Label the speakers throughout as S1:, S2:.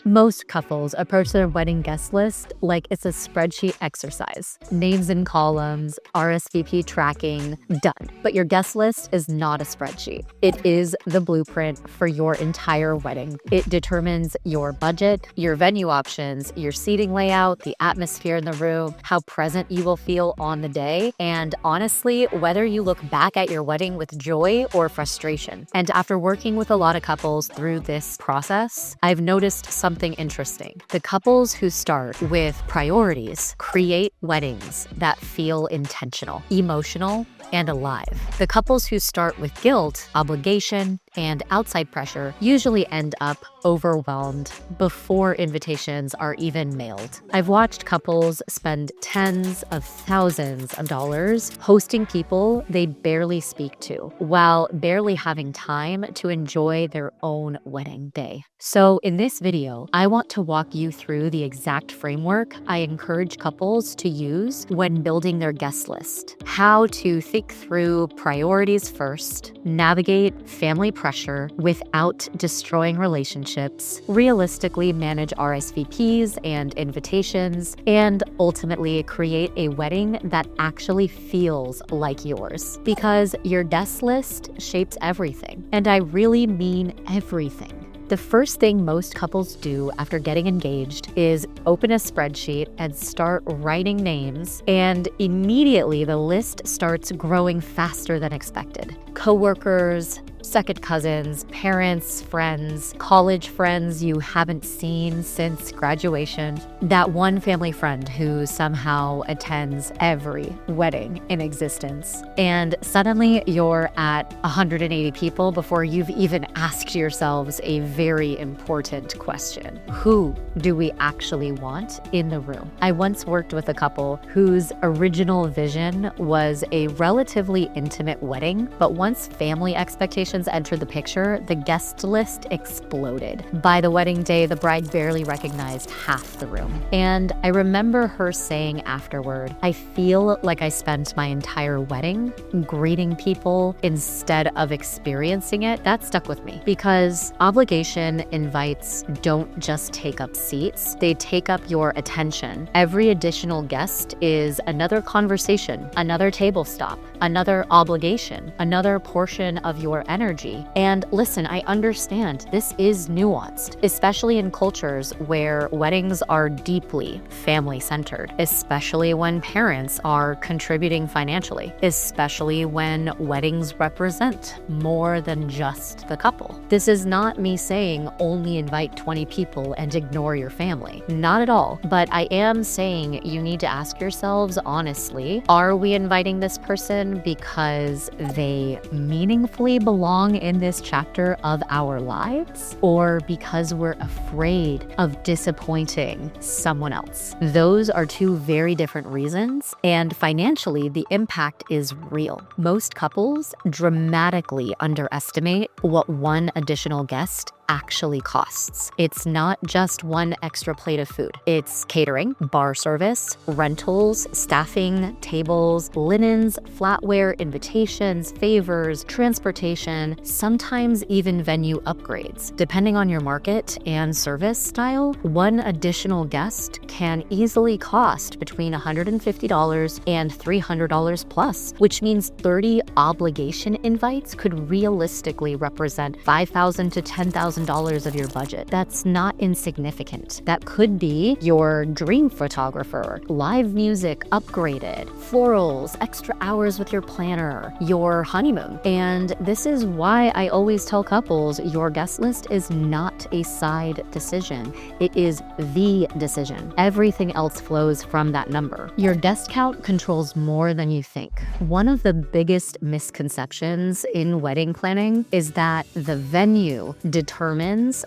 S1: Most couples approach their wedding guest list like it's a spreadsheet exercise. Names in columns, RSVP tracking, done. But your guest list is not a spreadsheet. It is the blueprint for your entire wedding. It determines your budget, your venue options, your seating layout, the atmosphere in the room, how present you will feel on the day, and honestly, whether you look back at your wedding with joy or frustration. And after working with a lot of couples through this process, I've noticed something interesting. The couples who start with priorities create weddings that feel intentional, emotional, and alive. The couples who start with guilt, obligation, and outside pressure usually end up overwhelmed before invitations are even mailed. I've watched couples spend tens of thousands of dollars hosting people they barely speak to, while barely having time to enjoy their own wedding day. So in this video, I want to walk you through the exact framework I encourage couples to use when building their guest list. How to think through priorities first, navigate family pressure without destroying relationships, realistically manage RSVPs and invitations, and ultimately create a wedding that actually feels like yours. Because your guest list shapes everything, and I really mean everything. The first thing most couples do after getting engaged is open a spreadsheet and start writing names, and immediately the list starts growing faster than expected. Coworkers, second cousins, parents, friends, college friends you haven't seen since graduation, that one family friend who somehow attends every wedding in existence. And suddenly you're at 180 people before you've even asked yourselves a very important question. Who do we actually want in the room? I once worked with a couple whose original vision was a relatively intimate wedding, but once family expectations entered the picture, the guest list exploded. By the wedding day, the bride barely recognized half the room. And I remember her saying afterward, "I feel like I spent my entire wedding greeting people instead of experiencing it." That stuck with me because obligation invites don't just take up seats, they take up your attention. Every additional guest is another conversation, another table stop, another obligation, another portion of your energy. And listen, I understand this is nuanced, especially in cultures where weddings are deeply family-centered, especially when parents are contributing financially, especially when weddings represent more than just the couple. This is not me saying only invite 20 people and ignore your family. Not at all. But I am saying you need to ask yourselves honestly, are we inviting this person because they meaningfully belong in this chapter of our lives, or because we're afraid of disappointing someone else? Those are two very different reasons, and financially, the impact is real. Most couples dramatically underestimate what one additional guest actually costs. It's not just one extra plate of food. It's catering, bar service, rentals, staffing, tables, linens, flatware, invitations, favors, transportation, sometimes even venue upgrades. Depending on your market and service style, one additional guest can easily cost between $150 and $300 plus, which means 30 obligation invites could realistically represent $5,000 to $10,000 of your budget. That's not insignificant. That could be your dream photographer, live music upgraded, florals, extra hours with your planner, your honeymoon. And this is why I always tell couples your guest list is not a side decision. It is the decision. Everything else flows from that number. Your guest count controls more than you think. One of the biggest misconceptions in wedding planning is that the venue determines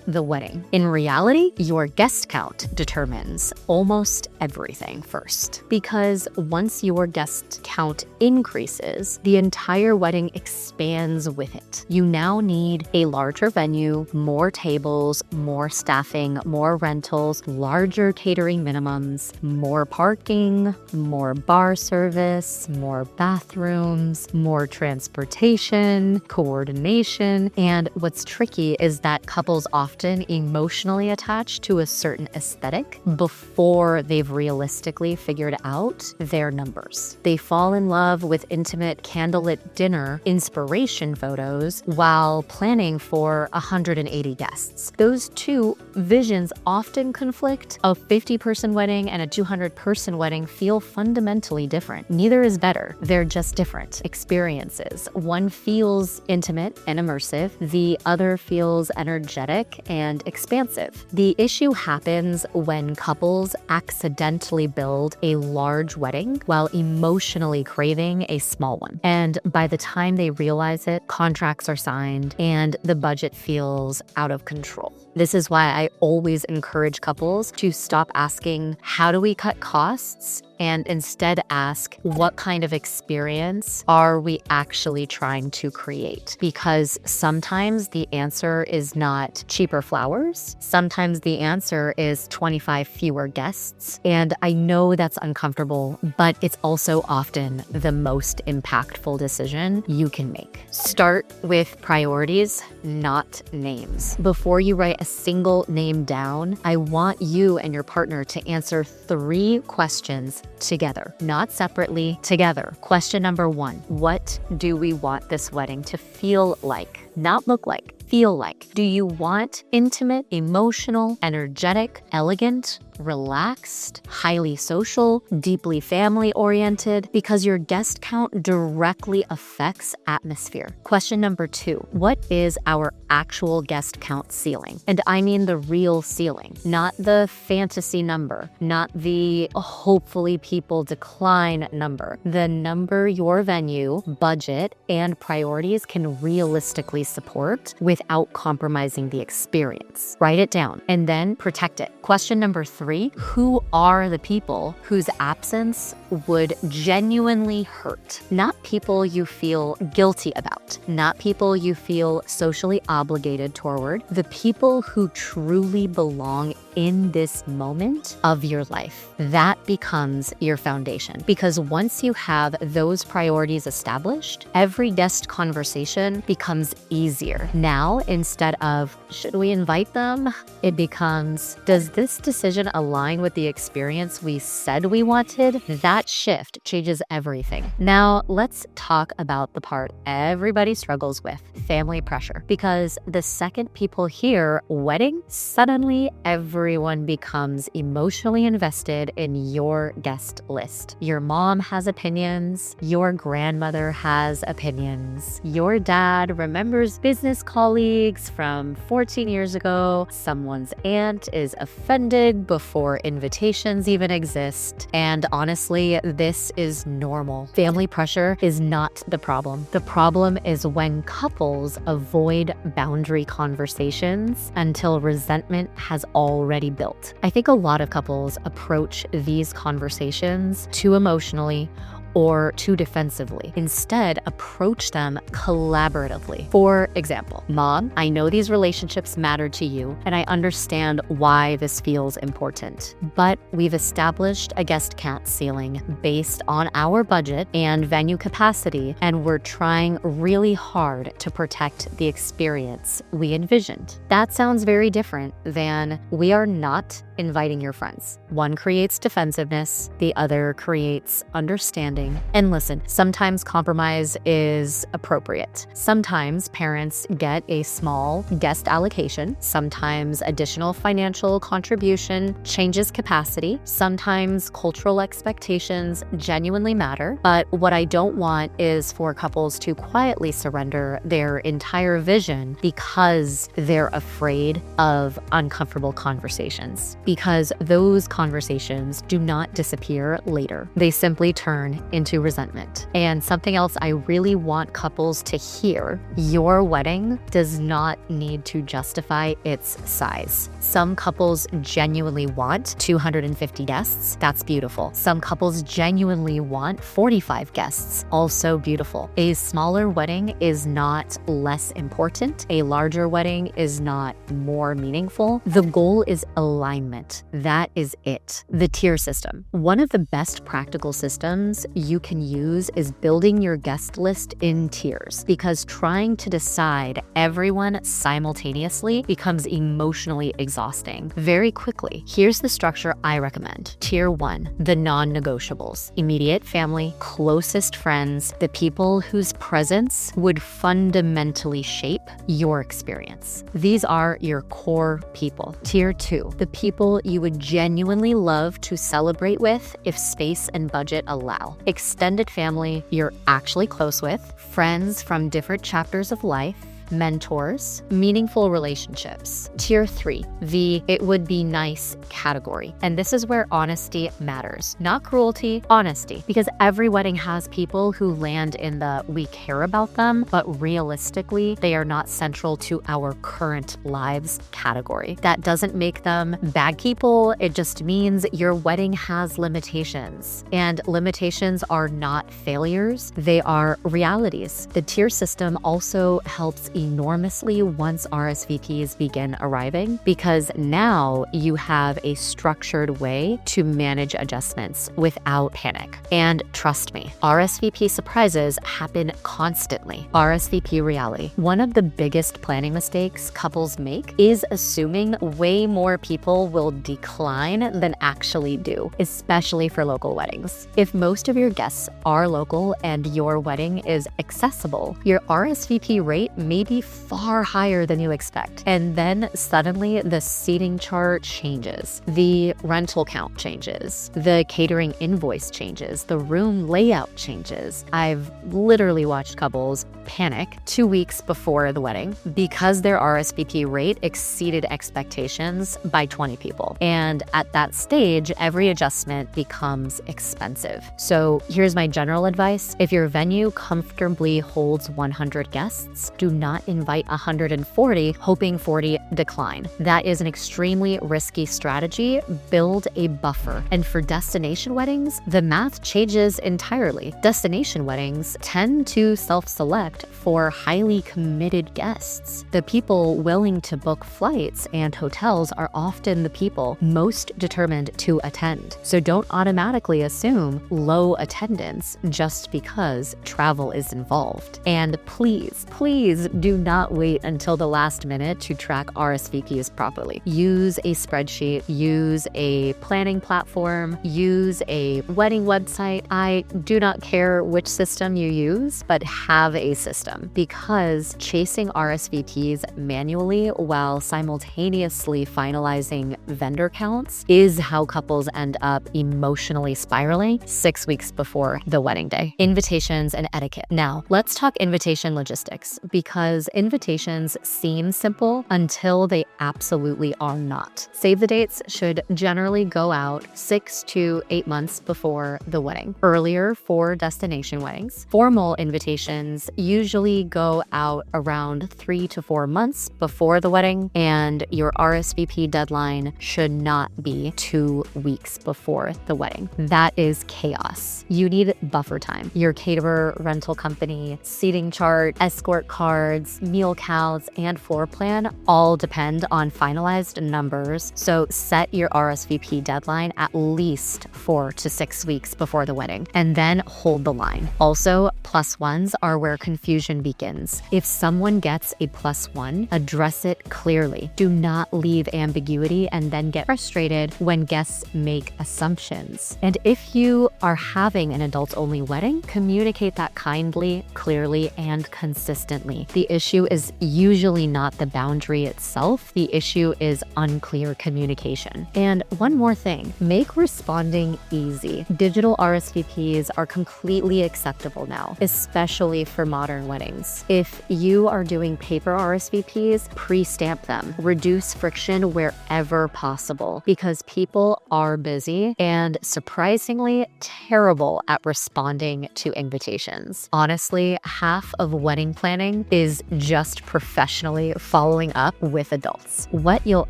S1: the wedding. In reality, your guest count determines almost everything first. Because once your guest count increases, the entire wedding expands with it. You now need a larger venue, more tables, more staffing, more rentals, larger catering minimums, more parking, more bar service, more bathrooms, more transportation, coordination. And what's tricky is that Couples often emotionally attach to a certain aesthetic before they've realistically figured out their numbers. They fall in love with intimate candlelit dinner inspiration photos while planning for 180 guests. Those two visions often conflict. A 50-person wedding and a 200-person wedding feel fundamentally different. Neither is better. They're just different experiences. One feels intimate and immersive. The other feels energetic and expansive. The issue happens when couples accidentally build a large wedding while emotionally craving a small one. And by the time they realize it, contracts are signed and the budget feels out of control. This is why I always encourage couples to stop asking, how do we cut costs? And instead ask, what kind of experience are we actually trying to create? Because sometimes the answer is not cheaper flowers. Sometimes the answer is 25 fewer guests. And I know that's uncomfortable, but it's also often the most impactful decision you can make. Start with priorities, not names. Before you write a single name down, I want you and your partner to answer 3 questions together, not separately, together. Question number 1, what do we want this wedding to feel like? Not look like, feel like. Do you want intimate, emotional, energetic, elegant, relaxed, highly social, deeply family-oriented? Because your guest count directly affects atmosphere. Question number 2, what is our actual guest count ceiling? And I mean the real ceiling, not the fantasy number, not the hopefully people decline number. The number your venue, budget, and priorities can realistically support without compromising the experience. Write it down and then protect it. Question number 3, who are the people whose absence would genuinely hurt? Not people you feel guilty about, not people you feel socially obligated toward, the people who truly belong in this moment of your life. That becomes your foundation. Because once you have those priorities established, every guest conversation becomes easier. Now, instead of, should we invite them? It becomes, does this decision align with the experience we said we wanted? That shift changes everything. Now, let's talk about the part everybody struggles with, family pressure. Because the second people hear wedding, suddenly everyone becomes emotionally invested in your guest list. Your mom has opinions, your grandmother has opinions, your dad remembers business colleagues from 14 years ago, someone's aunt is offended before invitations even exist, and honestly, this is normal. Family pressure is not the problem. The problem is when couples avoid boundary conversations until resentment has already built. I think a lot of couples approach these conversations too emotionally or too defensively. Instead, approach them collaboratively. For example, Mom, I know these relationships matter to you, and I understand why this feels important, but we've established a guest count ceiling based on our budget and venue capacity, and we're trying really hard to protect the experience we envisioned. That sounds very different than, we are not inviting your friends. One creates defensiveness, the other creates understanding. And listen, sometimes compromise is appropriate. Sometimes parents get a small guest allocation. Sometimes additional financial contribution changes capacity. Sometimes cultural expectations genuinely matter. But what I don't want is for couples to quietly surrender their entire vision because they're afraid of uncomfortable conversations. Because those conversations do not disappear later. They simply turn into resentment. And something else I really want couples to hear, your wedding does not need to justify its size. Some couples genuinely want 250 guests. That's beautiful. Some couples genuinely want 45 guests. Also beautiful. A smaller wedding is not less important. A larger wedding is not more meaningful. The goal is alignment. That is it. The tier system. One of the best practical systems you can use is building your guest list in tiers, because trying to decide everyone simultaneously becomes emotionally exhausting very quickly. Here's the structure I recommend. Tier 1, the non-negotiables: immediate family, closest friends, the people whose presence would fundamentally shape your experience. These are your core people. Tier 2, the people you would genuinely love to celebrate with if space and budget allow. Extended family you're actually close with, friends from different chapters of life, mentors, meaningful relationships. Tier 3, the it would be nice category. And this is where honesty matters. Not cruelty, honesty. Because every wedding has people who land in the we care about them, but realistically, they are not central to our current lives category. That doesn't make them bad people. It just means your wedding has limitations. And limitations are not failures, they are realities. The tier system also helps enormously once RSVPs begin arriving, because now you have a structured way to manage adjustments without panic. And trust me, RSVP surprises happen constantly. RSVP reality. One of the biggest planning mistakes couples make is assuming way more people will decline than actually do, especially for local weddings. If most of your guests are local and your wedding is accessible, your RSVP rate may be far higher than you expect. And then suddenly the seating chart changes, the rental count changes, the catering invoice changes, the room layout changes. I've literally watched couples panic 2 weeks before the wedding because their RSVP rate exceeded expectations by 20 people. And at that stage, every adjustment becomes expensive. So here's my general advice. If your venue comfortably holds 100 guests, do not invite 140 hoping 40 decline. That is an extremely risky strategy. Build a buffer. And for destination weddings, the math changes entirely. Destination weddings tend to self-select for highly committed guests. The people willing to book flights and hotels are often the people most determined to attend. So don't automatically assume low attendance just because travel is involved. And please, please do not wait until the last minute to track RSVPs properly. Use a spreadsheet, use a planning platform, use a wedding website. I do not care which system you use, but have a system, because chasing RSVPs manually while simultaneously finalizing vendor counts is how couples end up emotionally spiraling 6 weeks before the wedding day. Invitations and etiquette. Now, let's talk invitation logistics, because invitations seem simple until they absolutely are not. Save the dates should generally go out 6 to 8 months before the wedding. Earlier for destination weddings. Formal invitations usually go out around 3 to 4 months before the wedding, and your RSVP deadline should not be 2 weeks before the wedding. That is chaos. You need buffer time. Your caterer, rental company, seating chart, escort cards, meal counts, and floor plan all depend on finalized numbers. So set your RSVP deadline at least 4 to 6 weeks before the wedding, and then hold the line. Also, +1s are where confusion begins. If someone gets a +1, address it clearly. Do not leave ambiguity and then get frustrated when guests make assumptions. And if you are having an adults-only wedding, communicate that kindly, clearly, and consistently. The issue is usually not the boundary itself. The issue is unclear communication. And one more thing, make responding easy. Digital RSVPs are completely acceptable now, especially for modern weddings. If you are doing paper RSVPs, pre-stamp them. Reduce friction wherever possible, because people are busy and surprisingly terrible at responding to invitations. Honestly, half of wedding planning is is just professionally following up with adults. What you'll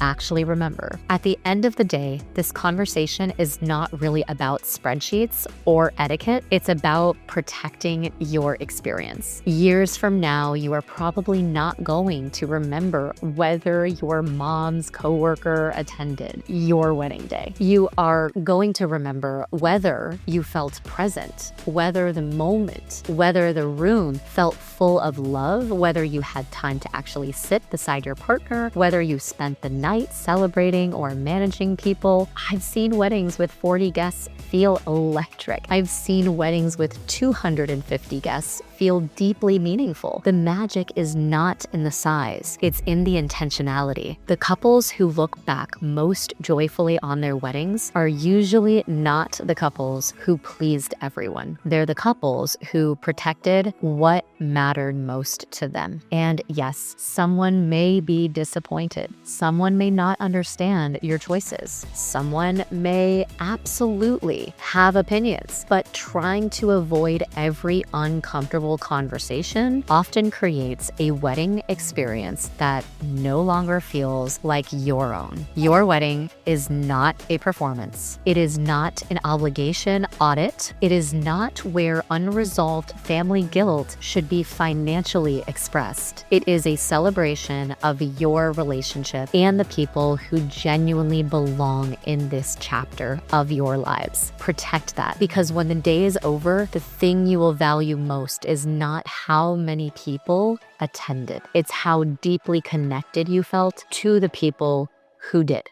S1: actually remember. At the end of the day, this conversation is not really about spreadsheets or etiquette. It's about protecting your experience. Years from now, you are probably not going to remember whether your mom's coworker attended your wedding day. You are going to remember whether you felt present, whether the moment, whether the room felt full of love, whether you had time to actually sit beside your partner, whether you spent the night celebrating or managing people. I've seen weddings with 40 guests feel electric. I've seen weddings with 250 guests feel deeply meaningful. The magic is not in the size, it's in the intentionality. The couples who look back most joyfully on their weddings are usually not the couples who pleased everyone. They're the couples who protected what mattered most to them. And yes, someone may be disappointed. Someone may not understand your choices. Someone may absolutely have opinions, but trying to avoid every uncomfortable conversation often creates a wedding experience that no longer feels like your own. Your wedding is not a performance. It is not an obligation audit. It is not where unresolved family guilt should be financially expressed. It is a celebration of your relationship and the people who genuinely belong in this chapter of your lives. Protect that, because when the day is over, the thing you will value most is not how many people attended. It's how deeply connected you felt to the people who did.